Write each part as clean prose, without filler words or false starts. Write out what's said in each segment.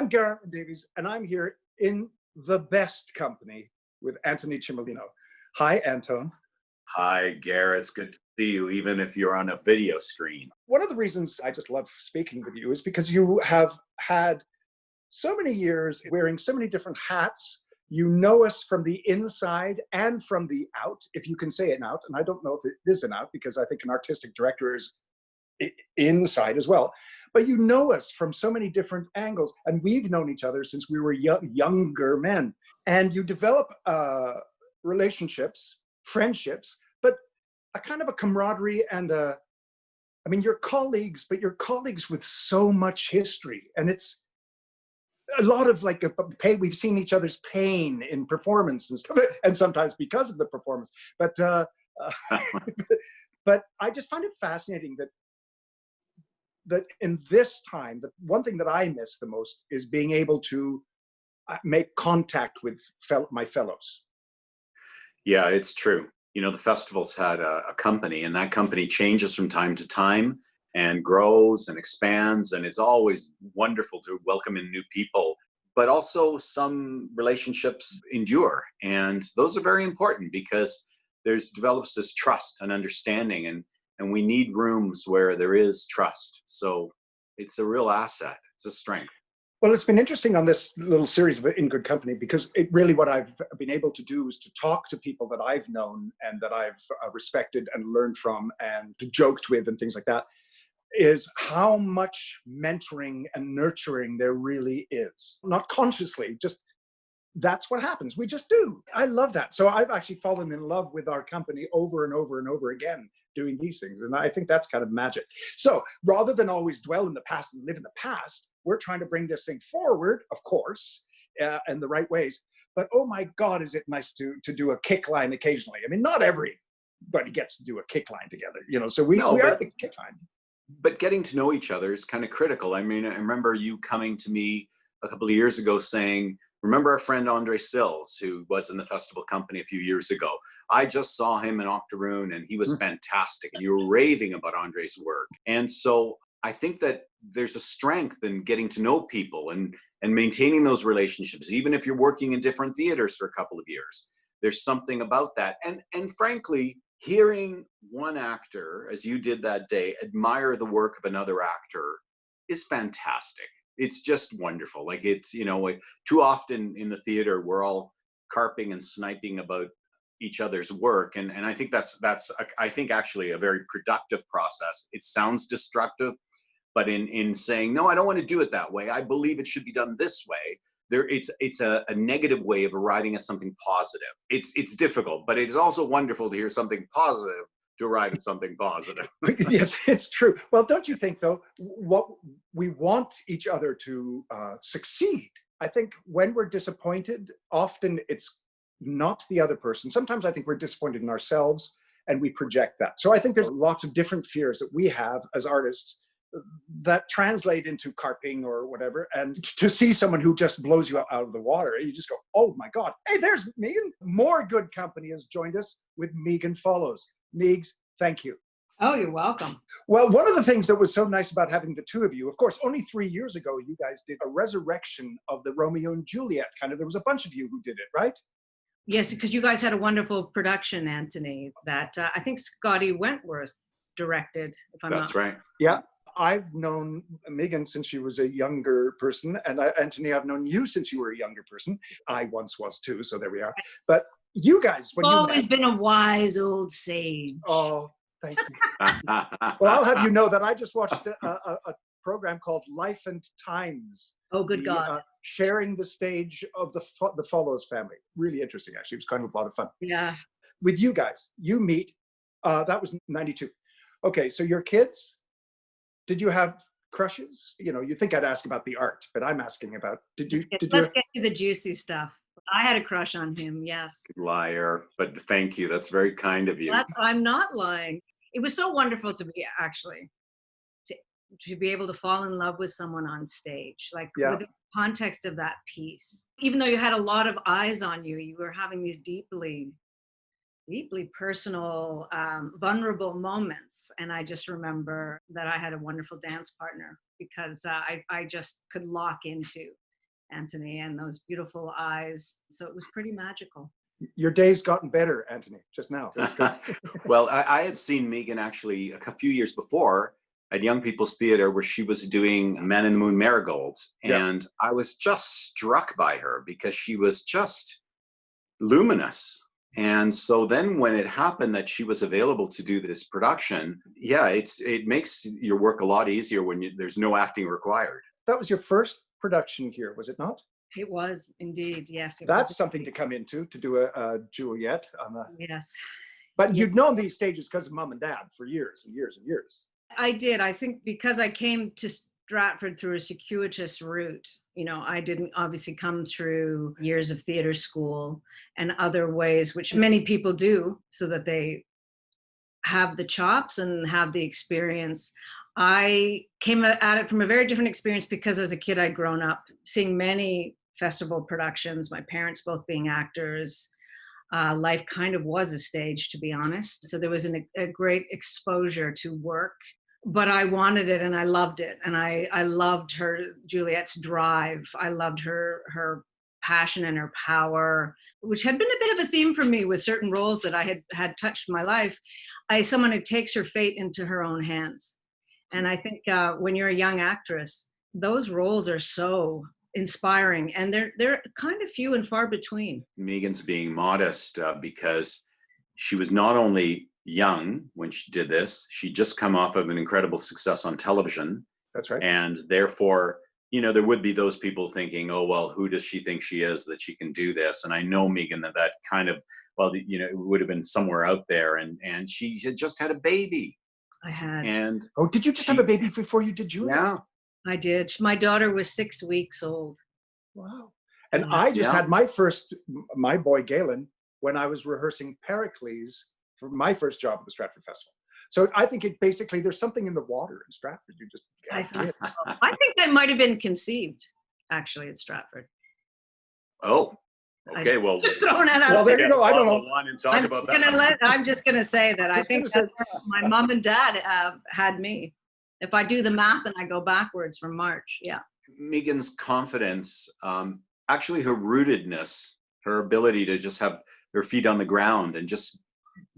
I'm Geraint Wyn Davies, and I'm here in the best company with Antoni Cimolino. Hi, Anton. Hi, Garrett. It's good to see you, even if you're on a video screen. One of the reasons I just love speaking with you is because you have had so many years wearing so many different hats. You know us from the inside and from the out, if you can say it out. And I don't know if it is an out because I think an artistic director is inside as well. But you know us from so many different angles. And we've known each other since we were younger men. And you develop relationships, friendships, but a kind of a camaraderie and I mean, you're colleagues, but you're colleagues with so much history. And it's a lot of like we've seen each other's pain in performance and stuff, and sometimes because of the performance. But but I just find it fascinating that in this time, the one thing that I miss the most is being able to make contact with my fellows. Yeah, it's true. You know, the festival's had a company, and that company changes from time to time and grows and expands, and it's always wonderful to welcome in new people. But also some relationships endure, and those are very important because develops this trust and understanding, and we need rooms where there is trust. So it's a real asset. It's a strength. Well, it's been interesting on this little series of In Good Company because it really what I've been able to do is to talk to people that I've known and that I've respected and learned from and joked with and things like that, is how much mentoring and nurturing there really is. Not consciously, just that's what happens. We just do. I love that. So I've actually fallen in love with our company over and over and over again doing these things. And I think that's kind of magic. So rather than always dwell in the past and live in the past, we're trying to bring this thing forward, of course, in the right ways. But oh my God, is it nice to do a kick line occasionally? I mean, not everybody gets to do a kick line together, you know, so we are the kick line. But getting to know each other is kind of critical. I mean, I remember you coming to me a couple of years ago saying, remember our friend Andre Sills, who was in the festival company a few years ago? I just saw him in Octoroon and he was fantastic. And you were raving about Andre's work. And so I think that there's a strength in getting to know people and maintaining those relationships, even if you're working in different theaters for a couple of years. There's something about that. And frankly, hearing one actor, as you did that day, admire the work of another actor is fantastic. It's just wonderful. Like it's, you know, like too often in the theater, we're all carping and sniping about each other's work. And I think that's I think actually a very productive process. It sounds destructive, but in saying, no, I don't want to do it that way. I believe it should be done this way. It's a negative way of arriving at something positive. It's difficult, but it is also wonderful to hear something positive to arrive at something positive. Yes, it's true. Well, don't you think, though, what we want each other to succeed? I think when we're disappointed, often it's not the other person. Sometimes I think we're disappointed in ourselves and we project that. So I think there's lots of different fears that we have as artists that translate into carping or whatever. And to see someone who just blows you out of the water, you just go, oh my God, hey, there's Megan. More Good Company has joined us with Megan Follows. Meegs, thank you. Oh, you're welcome. Well, one of the things that was so nice about having the two of you, of course, only 3 years ago, you guys did a resurrection of the Romeo and Juliet there was a bunch of you who did it, right? Yes, because you guys had a wonderful production, Anthony, that I think Scotty Wentworth directed, if I'm That's not. right. Yeah. I've known Megan since she was a younger person, and Antoni, I've known you since you were a younger person. I once was too, so there we are. But you guys, when Always been a wise old sage. Oh, thank you. Well, I'll have you know that I just watched a program called Life and Times. Oh, good God. Sharing the stage of the Follows family. Really interesting, actually. It was kind of a lot of fun. Yeah. With you guys, you meet, that was 92. Okay, so your kids, did you have crushes? You know, you think I'd ask about the art, but I'm asking about, Let's get to the juicy stuff. I had a crush on him, yes. Liar, but thank you. That's very kind of you. I'm not lying. It was so wonderful to be actually, to be able to fall in love with someone on stage, like with the context of that piece. Even though you had a lot of eyes on you, you were having these deeply personal, vulnerable moments. And I just remember that I had a wonderful dance partner because I just could lock into Antoni, and those beautiful eyes. So it was pretty magical. Your day's gotten better, Antoni, just now. That's good. Well, I had seen Megan actually a few years before at Young People's Theatre, where she was doing Man in the Moon Marigolds. And I was just struck by her because she was just luminous. And so then when it happened that she was available to do this production, it makes your work a lot easier when there's no acting required. That was your first production here, was it not? It was indeed, yes. That's something to come into, to do a Juliet. Yes. But you'd known these stages because of mom and dad for years and years and years. I did. I think because I came to Stratford through a circuitous route. You know, I didn't obviously come through years of theater school and other ways, which many people do, so that they have the chops and have the experience. I came at it from a very different experience because as a kid, I'd grown up seeing many festival productions, my parents both being actors. Life kind of was a stage, to be honest. So there was a great exposure to work, but I wanted it and I loved it. And I loved Juliet's drive. I loved her passion and her power, which had been a bit of a theme for me with certain roles that I had touched in my life. Someone who takes her fate into her own hands. And I think when you're a young actress, those roles are so inspiring, and they're kind of few and far between. Megan's being modest because she was not only young when she did this, she'd just come off of an incredible success on television. That's right. And therefore, you know, there would be those people thinking, oh, well, who does she think she is that she can do this? And I know, Megan, that kind of, well, you know, it would have been somewhere out there. And she had just had a baby. I had. And did you just have a baby before you did Juliet? Yeah. I did. My daughter was 6 weeks old. Wow. And I just had my boy Galen when I was rehearsing Pericles for my first job at the Stratford Festival. So I think there's something in the water in Stratford. You just I think I might have been conceived actually at Stratford. Oh, okay. Well, just throwing that out. Well, there you go. I don't know. I'm just going to say that I think my mom and dad had me. If I do the math and I go backwards from March, yeah. Megan's confidence, actually her rootedness, her ability to just have her feet on the ground and just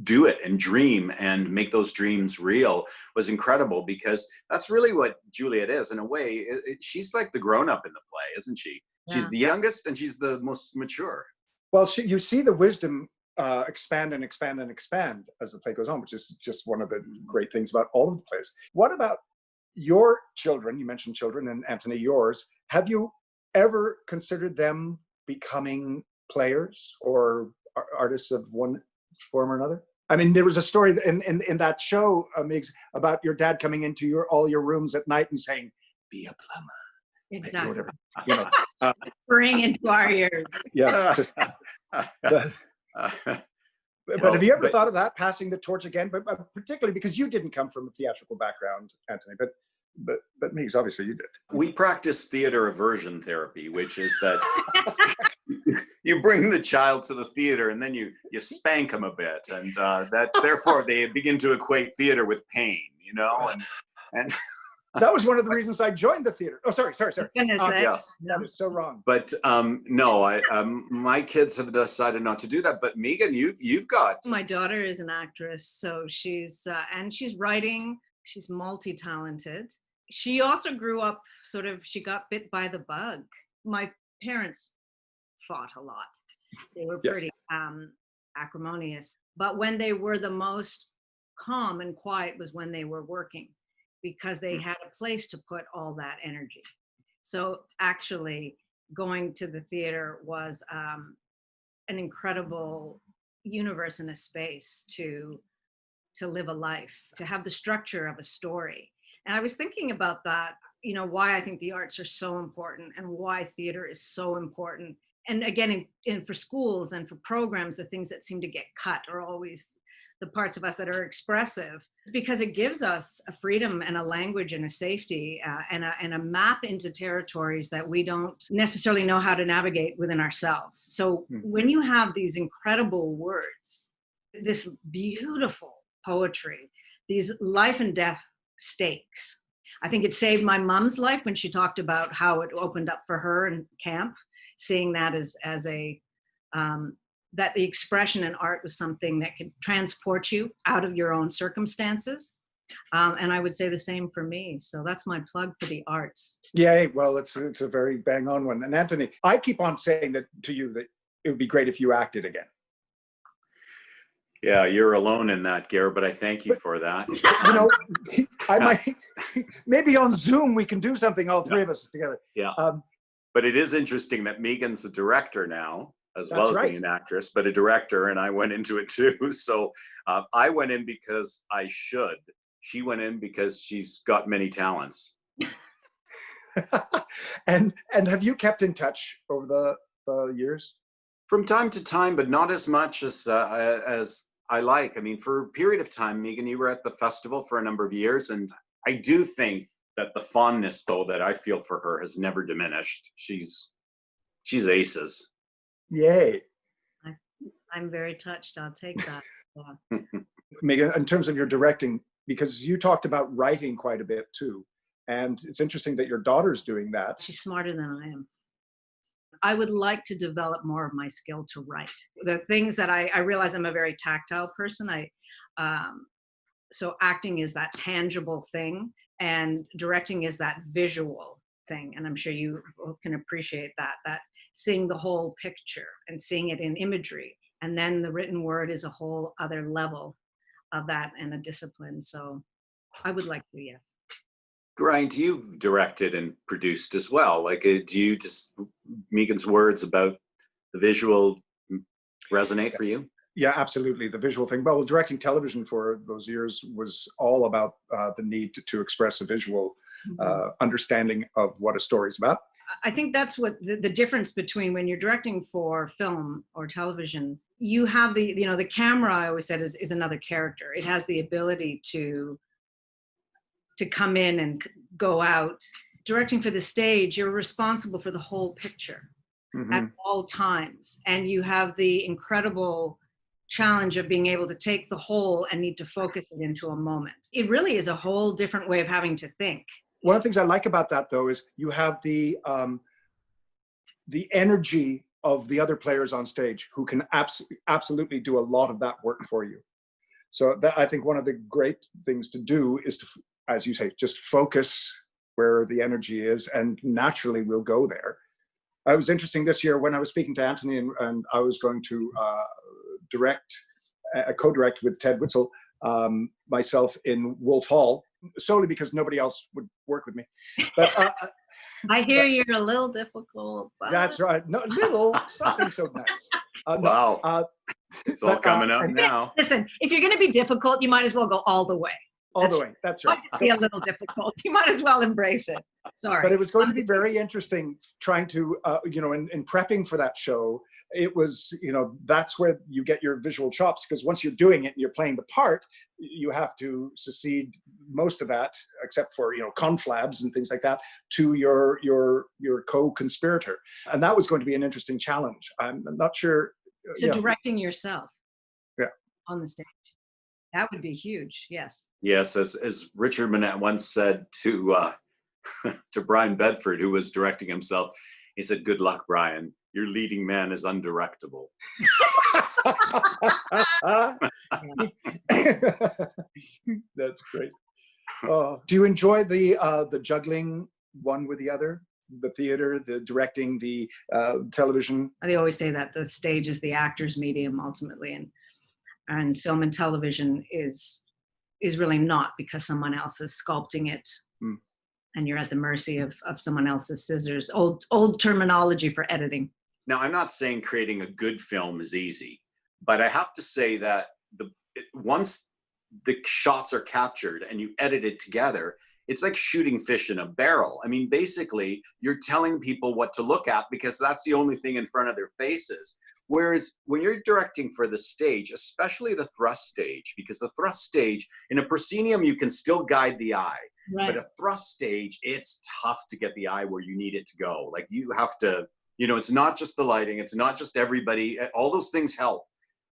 do it and dream and make those dreams real was incredible, because that's really what Juliet is in a way. She's like the grown-up in the play, isn't she? Yeah. She's the youngest and she's the most mature. Well, you see the wisdom expand and expand and expand as the play goes on, which is just one of the great things about all of the plays. What about your children? You mentioned children, and Antoni, yours. Have you ever considered them becoming players or artists of one form or another? I mean, there was a story in that show, Migs, about your dad coming into all your rooms at night and saying, "Be a plumber." Exactly. Whatever, you know. Ring into our ears. Yes. Just, but have you ever thought of that, passing the torch again? But particularly because you didn't come from a theatrical background, Antoni, but Migs, obviously you did. We practice theater aversion therapy, which is that you bring the child to the theater and then you spank them a bit, and that therefore they begin to equate theater with pain, you know, and that was one of the reasons I joined the theater. Oh, sorry. Yes, that is so wrong. But no, my kids have decided not to do that. But Megan, you've got. My daughter is an actress, so she's writing. She's multi-talented. She also grew up she got bit by the bug. My parents fought a lot. They were pretty acrimonious. But when they were the most calm and quiet was when they were working, because they had a place to put all that energy. So actually going to the theater was an incredible universe and a space to live a life, to have the structure of a story. And I was thinking about that, you know, why I think the arts are so important and why theater is so important. And again, for schools and for programs, the things that seem to get cut are always the parts of us that are expressive, because it gives us a freedom and a language and a safety and a map into territories that we don't necessarily know how to navigate within ourselves. So when you have these incredible words, this beautiful poetry, these life and death stakes, I think it saved my mom's life when she talked about how it opened up for her in camp, seeing that as a that the expression in art was something that could transport you out of your own circumstances. And I would say the same for me. So that's my plug for the arts. Yeah, well, it's a very bang on one. And Antoni, I keep on saying that to you that it would be great if you acted again. Yeah, you're alone in that, Geraint, but I thank you for that. You know, I might, maybe on Zoom we can do something, all three of us together. Yeah. But it is interesting that Megan's a director now, as That's well as right. being an actress, but a director, and I went into it too. So I went in because I should. She went in because she's got many talents. and have you kept in touch over the years? From time to time, but not as much as I like. I mean, for a period of time, Megan, you were at the festival for a number of years, and I do think that the fondness, though, that I feel for her has never diminished. She's aces. Yay. I'm very touched. I'll take that. Yeah. Megan, in terms of your directing, because you talked about writing quite a bit too, and it's interesting that your daughter's doing that. She's smarter than I am. I would like to develop more of my skill to write. The things that I realize I'm a very tactile person. So acting is that tangible thing, and directing is that visual thing. And I'm sure you both can appreciate that seeing the whole picture and seeing it in imagery. And then the written word is a whole other level of that and a discipline. So I would like to, yes. Geraint, you've directed and produced as well. Like, do you just, Megan's words about the visual resonate for you? Yeah, absolutely. The visual thing. Well, directing television for those years was all about the need to express a visual understanding of what a story is about. I think that's what the difference between when you're directing for film or television, you have the camera, I always said, is another character. It has the ability to come in and go out. Directing for the stage, you're responsible for the whole picture at all times. And you have the incredible challenge of being able to take the whole and need to focus it into a moment. It really is a whole different way of having to think. One of the things I like about that, though, is you have the energy of the other players on stage who can absolutely do a lot of that work for you. So that, I think one of the great things to do is to, as you say, just focus where the energy is, and naturally we'll go there. It was interesting this year when I was speaking to Antoni, and I was going to co-direct with Ted Witzel, myself in Wolf Hall, solely because nobody else would work with me. But I hear you're a little difficult. But... That's right. No, little. Stop being so nice. Wow. It's all coming up now. Listen, if you're going to be difficult, you might as well go all the way. All the way. That's right. Be a little difficult. You might as well embrace it. Sorry. But it was going to be very interesting trying to, in prepping for that show, it was, that's where you get your visual chops, because once you're doing it and you're playing the part, you have to succeed most of that, except for, conflabs and things like that, to your co-conspirator. And that was going to be an interesting challenge. I'm not sure. So directing yourself on the stage. That would be huge. Yes. Yes, as Richard Manette once said to Brian Bedford, who was directing himself, he said, "Good luck, Brian. Your leading man is undirectable." That's great. Do you enjoy the juggling one with the other? The theater, the directing, the television? They always say that the stage is the actor's medium ultimately, and film and television is really not, because someone else is sculpting it, and you're at the mercy of someone else's scissors. Old terminology for editing. Now, I'm not saying creating a good film is easy, but I have to say that once the shots are captured and you edit it together, it's like shooting fish in a barrel. I mean, basically, you're telling people what to look at because that's the only thing in front of their faces. Whereas when you're directing for the stage, especially the thrust stage, because the thrust stage, in a proscenium, you can still guide the eye. Right. But a thrust stage, it's tough to get the eye where you need it to go. Like, you have to, it's not just the lighting, it's not just everybody, all those things help,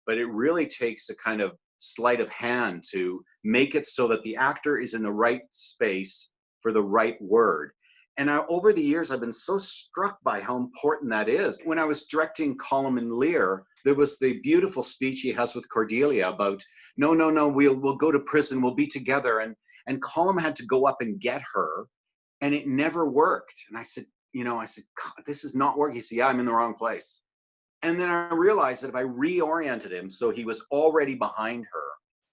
but it really takes a kind of sleight of hand to make it so that the actor is in the right space for the right word. And over the years, I've been so struck by how important that is. When I was directing Colm and Lear, there was the beautiful speech he has with Cordelia about, no, we'll go to prison, we'll be together. And Colm had to go up and get her, and it never worked. And I said, God, this is not working. He said, yeah, I'm in the wrong place. And then I realized that if I reoriented him so he was already behind her,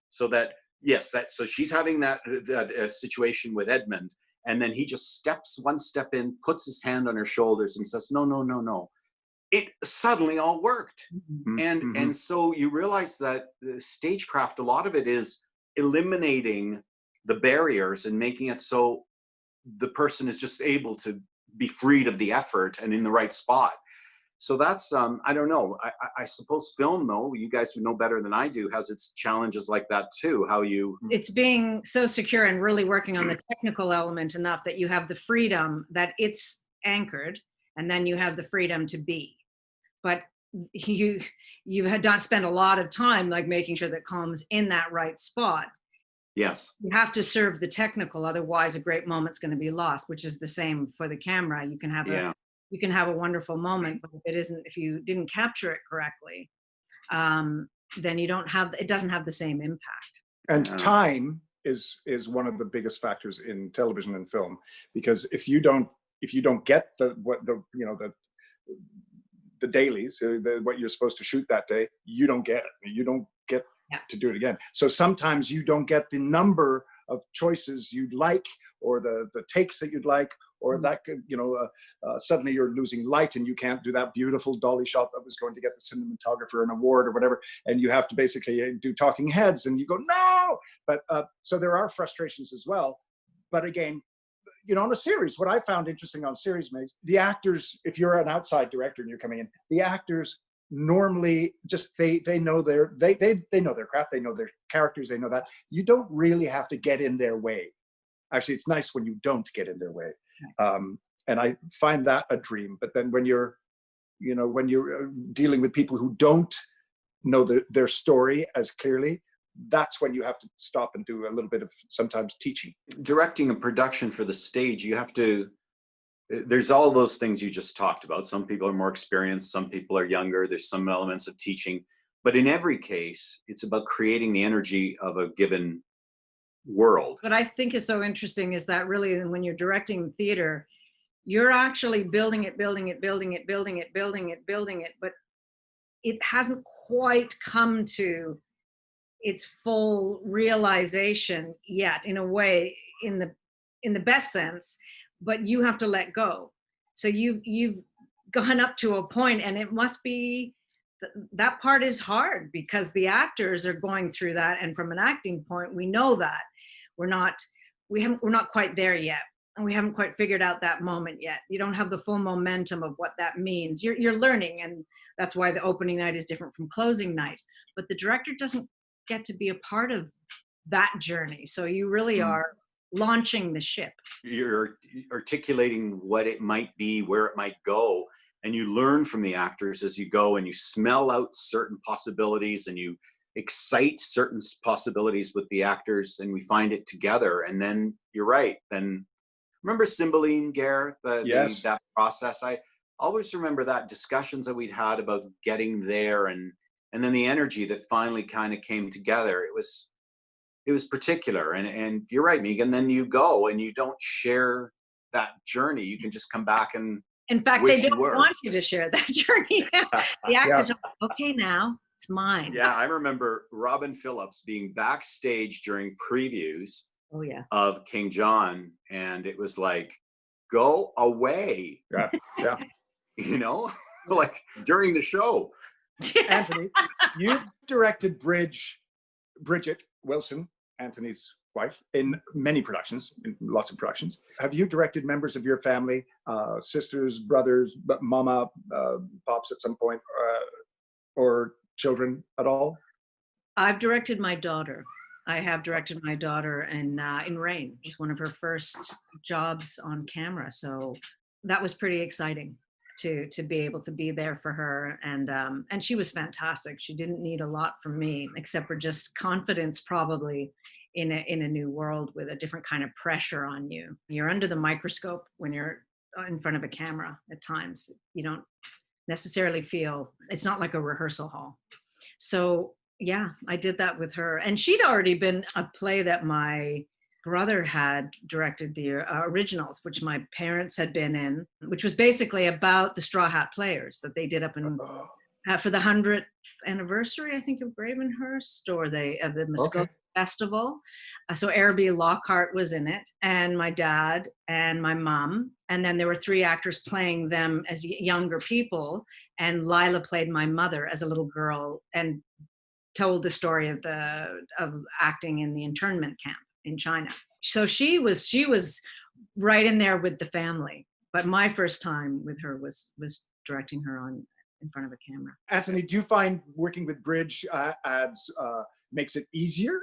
so that, yes, so she's having that situation with Edmund, and then he just steps one step in, puts his hand on her shoulders and says, no. It suddenly all worked. Mm-hmm. And so you realize that stagecraft, a lot of it is eliminating the barriers and making it so the person is just able to be freed of the effort and in the right spot. So that's, I don't know. I suppose film, though, you guys would know better than I do, has its challenges like that too. How you... It's being so secure and really working on the technical element enough that you have the freedom that it's anchored, and then you have the freedom to be. But you had not spent a lot of time like making sure that Colm's in that right spot. Yes. You have to serve the technical, otherwise a great moment's going to be lost, which is the same for the camera. You can have a wonderful moment, but if you didn't capture it correctly, then it doesn't have the same impact. And time is one of the biggest factors in television and film, because if you don't get the dailies, what you're supposed to shoot that day, you don't get it. You don't get to do it again. So sometimes you don't get the number of choices you'd like, or the takes that you'd like, or that could, suddenly you're losing light and you can't do that beautiful dolly shot that was going to get the cinematographer an award or whatever, and you have to basically do talking heads and you go, no! But so there are frustrations as well. But again, on a series, what I found interesting on series makes the actors, if you're an outside director and you're coming in, the actors normally just they know their craft, they know their characters, they know that. You don't really have to get in their way. Actually, it's nice when you don't get in their way. And I find that a dream. But then when you're dealing with people who don't know their story as clearly, that's when you have to stop and do a little bit of sometimes teaching. Directing a production for the stage, there's all those things you just talked about. Some people are more experienced, some people are younger, there's some elements of teaching. But in every case, it's about creating the energy of a given world. What I think is so interesting is that really when you're directing theater, you're actually building it, but it hasn't quite come to its full realization yet, in a way, in the best sense, but you have to let go. So you've gone up to a point, and it must be that part is hard because the actors are going through that, and from an acting point, we know that we're not quite there yet, and we haven't quite figured out that moment yet. You don't have the full momentum of what that means. You're learning, and that's why the opening night is different from closing night. But the director doesn't get to be a part of that journey. So you really are launching the ship. You're articulating what it might be, where it might go, and you learn from the actors as you go, and you smell out certain possibilities, and you excite certain possibilities with the actors, and we find it together. And then you're right. Then remember Cymbeline, Ger, yes. that process. I always remember that discussions that we'd had about getting there, and then the energy that finally kind of came together. It was particular, and you're right, Megan. Then you go and you don't share that journey. You can just come back and in fact, they don't want you to share that journey. The actors are, okay, now it's mine. Yeah, I remember Robin Phillips being backstage during previews of King John, and it was like, go away. Yeah. Like during the show. Anthony, you've directed Bridget Wilson, Anthony's wife, in many productions, in lots of productions. Have you directed members of your family, sisters, brothers, mama, pops at some point, or children at all? I've directed my daughter. I have directed my daughter in Rain. It was one of her first jobs on camera. So that was pretty exciting to be able to be there for her. And she was fantastic. She didn't need a lot from me, except for just confidence, probably, in a new world with a different kind of pressure on you. You're under the microscope when you're in front of a camera at times. You don't necessarily feel, it's not like a rehearsal hall. So yeah, I did that with her. And she'd already been a play that my brother had directed, the originals, which my parents had been in, which was basically about the Straw Hat Players that they did up in for the 100th anniversary, I think, of Gravenhurst, or of the Muskoka Festival. So Araby Lockhart was in it, and my dad and my mom, and then there were 3 actors playing them as younger people, and Lila played my mother as a little girl and told the story of acting in the internment camp in China. So she was right in there with the family. But my first time with her was directing her in front of a camera. Antoni, do you find working with bridge makes it easier,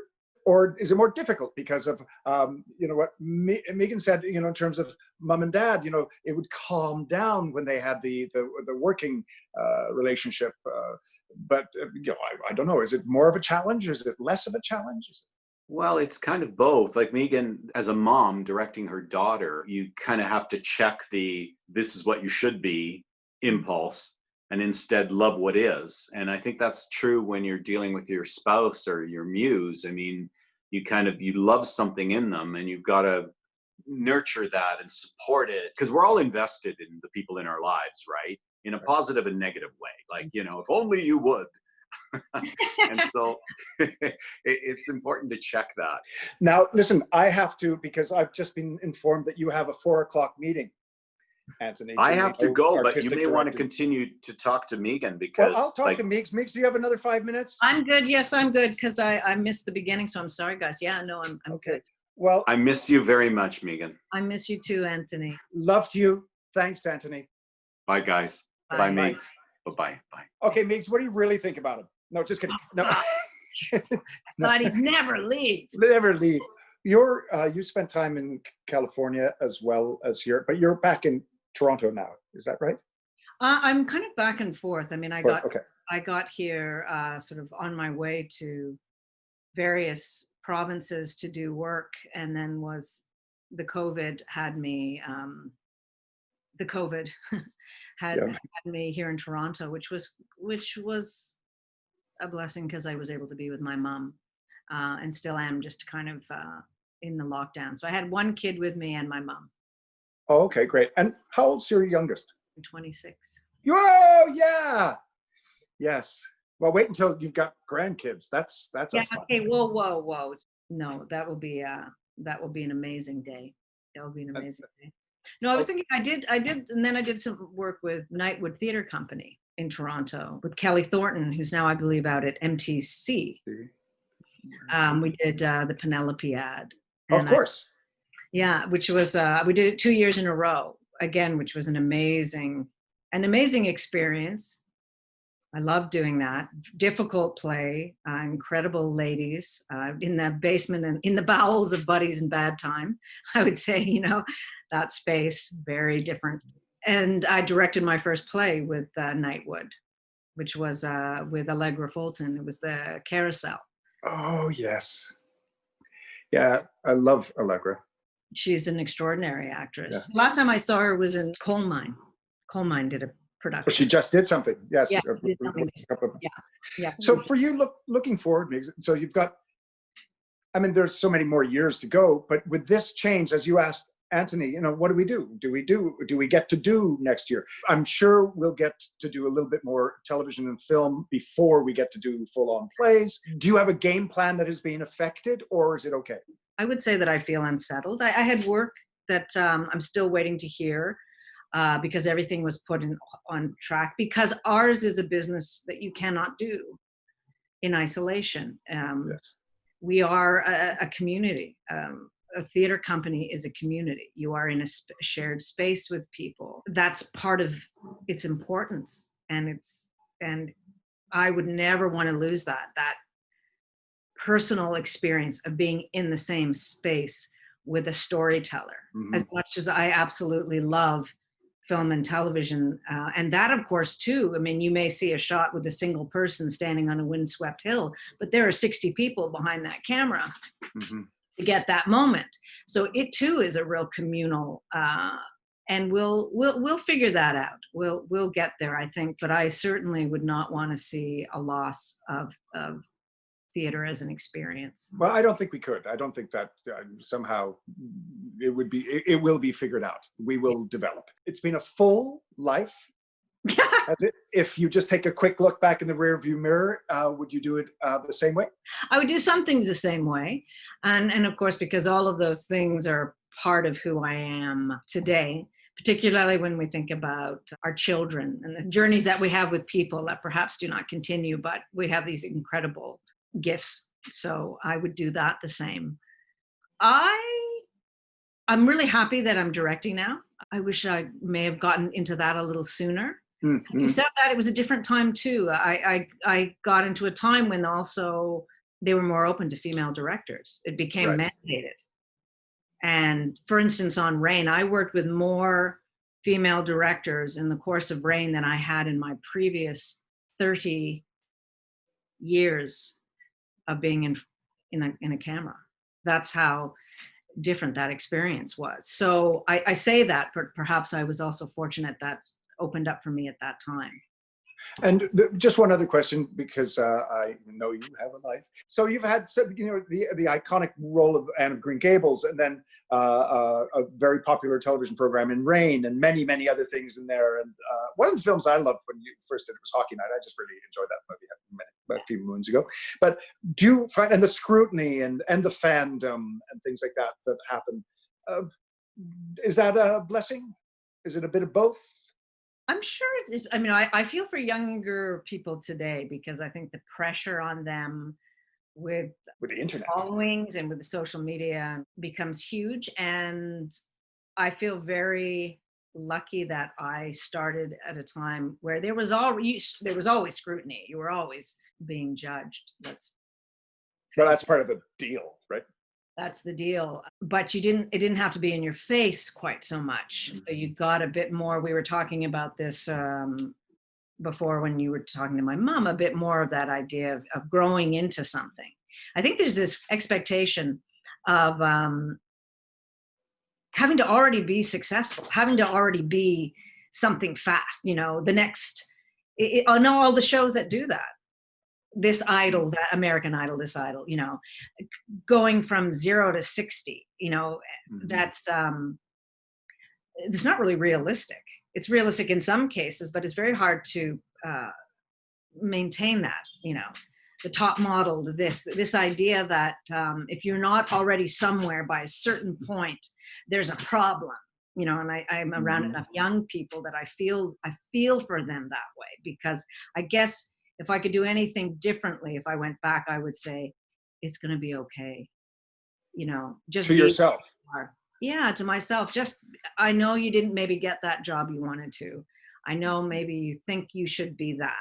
or is it more difficult because of what Megan said, in terms of mom and dad, it would calm down when they had the working relationship, but I don't know, is it more of a challenge? Is it less of a challenge? Well, it's kind of both. Like Megan, as a mom directing her daughter, you kind of have to check this is what you should be impulse, and instead love what is. And I think that's true when you're dealing with your spouse or your muse. I mean, you love something in them, and you've got to nurture that and support it, because we're all invested in the people in our lives, right? In a positive and negative way. Like, if only you would. And so it's important to check that. Now, listen, I have to, because I've just been informed that you have a 4:00 meeting, Antoni. I have to go, but you may want to continue to talk to Megan, because I'll talk to Meeks. Meeks, do you have another 5 minutes? I'm good. Yes, I'm good, because I missed the beginning, so I'm sorry, guys. Yeah, no, I'm okay. Good. Well, I miss you very much, Megan. I miss you too, Antoni. Loved you. Thanks, Antoni. Bye, guys. Bye, Meeks. Bye-bye. Bye. Okay, Meeks, what do you really think about him? No, just kidding. No. But he'd never leave. Never leave. You spent time in California as well as here, but you're back in Toronto now. Is that right? I'm kind of back and forth. I mean, I got here sort of on my way to various provinces to do work, and then the COVID had me. The COVID had me here in Toronto, which was a blessing, because I was able to be with my mom, and still am, just kind of in the lockdown. So I had 1 kid with me and my mom. Oh, okay, great. And how old's your youngest? 26. Whoa, yeah. Yes. Well, wait until you've got grandkids. That's fun. Okay. Whoa. No, that will be an amazing day. That will be an amazing day. No, I was thinking I did, and then I did some work with Nightwood Theatre Company in Toronto with Kelly Thornton, who's now, I believe, out at MTC. We did the Penelope ad. Of course. Which was we did it 2 years in a row again, which was an amazing experience. I loved doing that. Difficult play, incredible ladies in the basement and in the bowels of Buddies in Bad Time. I would say, that space, very different. And I directed my first play with Nightwood, which was with Allegra Fulton. It was the Carousel. Oh, yes. Yeah, I love Allegra. She's an extraordinary actress. Yeah. Last time I saw her was in Coal Mine. Coal Mine did a production. But she just did something. Yes. Yeah, did something. Yeah. So for you, looking forward, so you've got, there's so many more years to go, but with this change, as you asked Antoni, what do we do? Do we get to do next year? I'm sure we'll get to do a little bit more television and film before we get to do full-on plays. Do you have a game plan that is being affected, or is it okay? I would say that I feel unsettled. I had work that I'm still waiting to hear because everything was put on track, because ours is a business that you cannot do in isolation. Yes. We are a community. A theater company is a community. You are in a shared space with people. That's part of its importance, and I would never want to lose that personal experience of being in the same space with a storyteller. Mm-hmm. As much as I absolutely love film and television. And that, of course, too, I mean, you may see a shot with a single person standing on a windswept hill, but there are 60 people behind that camera to get that moment. So it too is a real communal, and we'll figure that out. We'll get there, I think, but I certainly would not want to see a loss of theater as an experience. Well, I don't think we could. I don't think that somehow it will be figured out. We will develop. It's been a full life. If you just take a quick look back in the rearview mirror, would you do it the same way? I would do some things the same way. And of course, because all of those things are part of who I am today, particularly when we think about our children and the journeys that we have with people that perhaps do not continue, but we have these incredible gifts. So I would do that the same. I'm really happy that I'm directing now. I wish I may have gotten into that a little sooner. You said that it was a different time too. I got into a time when also they were more open to female directors. It became mandated. And for instance, on Rain, I worked with more female directors in the course of Rain than I had in my previous 30 years of being in a camera. That's how different that experience was. So I say that, but perhaps I was also fortunate that opened up for me at that time. And just one other question, because I know you have a life. So you've had, the iconic role of Anne of Green Gables, and then a very popular television program in Rain, and many, many other things in there. And one of the films I loved when you first did it was Hockey Night. I just really enjoyed that movie a few moons ago. But do you find, and the scrutiny and the fandom and things like that happen, is that a blessing? Is it a bit of both? I'm sure I mean, I feel for younger people today, because I think the pressure on them with the internet followings and with the social media becomes huge. And I feel very lucky that I started at a time where there was always scrutiny. You were always being judged. Well, that's part of the deal, right? That's the deal. But it didn't have to be in your face quite so much. So you got a bit more. We were talking about this before when you were talking to my mom, a bit more of that idea of growing into something. I think there's this expectation of having to already be successful, having to already be something fast, the next, I know all the shows that do that. This Idol, that American Idol, this Idol, going from 0 to 60, that's, it's not really realistic. It's realistic in some cases, but it's very hard to maintain that, the top model, this idea that if you're not already somewhere by a certain point, there's a problem, and I'm around enough young people that I feel for them that way, because I guess if I could do anything differently, if I went back, I would say, it's going to be okay. Just to yourself. Yeah, to myself. Just, I know you didn't maybe get that job you wanted to. I know maybe you think you should be that,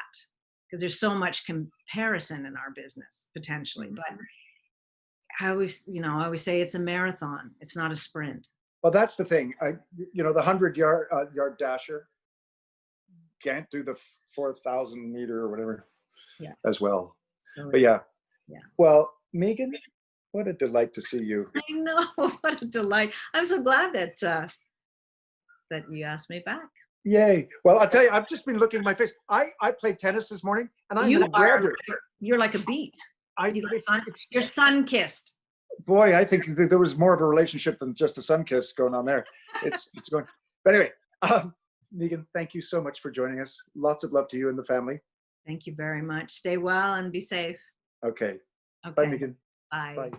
because there's so much comparison in our business potentially. But I always say it's a marathon. It's not a sprint. Well, that's the thing. The 100-yard dasher can't do the 4,000 meter or whatever as well. So, but yeah. Well, Megan, what a delight to see you. I know, what a delight. I'm so glad that you asked me back. Yay. Well, I'll tell you, I've just been looking at my face. I played tennis this morning, and I'm you're like a beat. You're sun-kissed. Boy, I think there was more of a relationship than just a sun kiss going on there. It's going. But anyway, Megan, thank you so much for joining us. Lots of love to you and the family. Thank you very much. Stay well and be safe. Okay. Bye, Megan. Bye. Bye.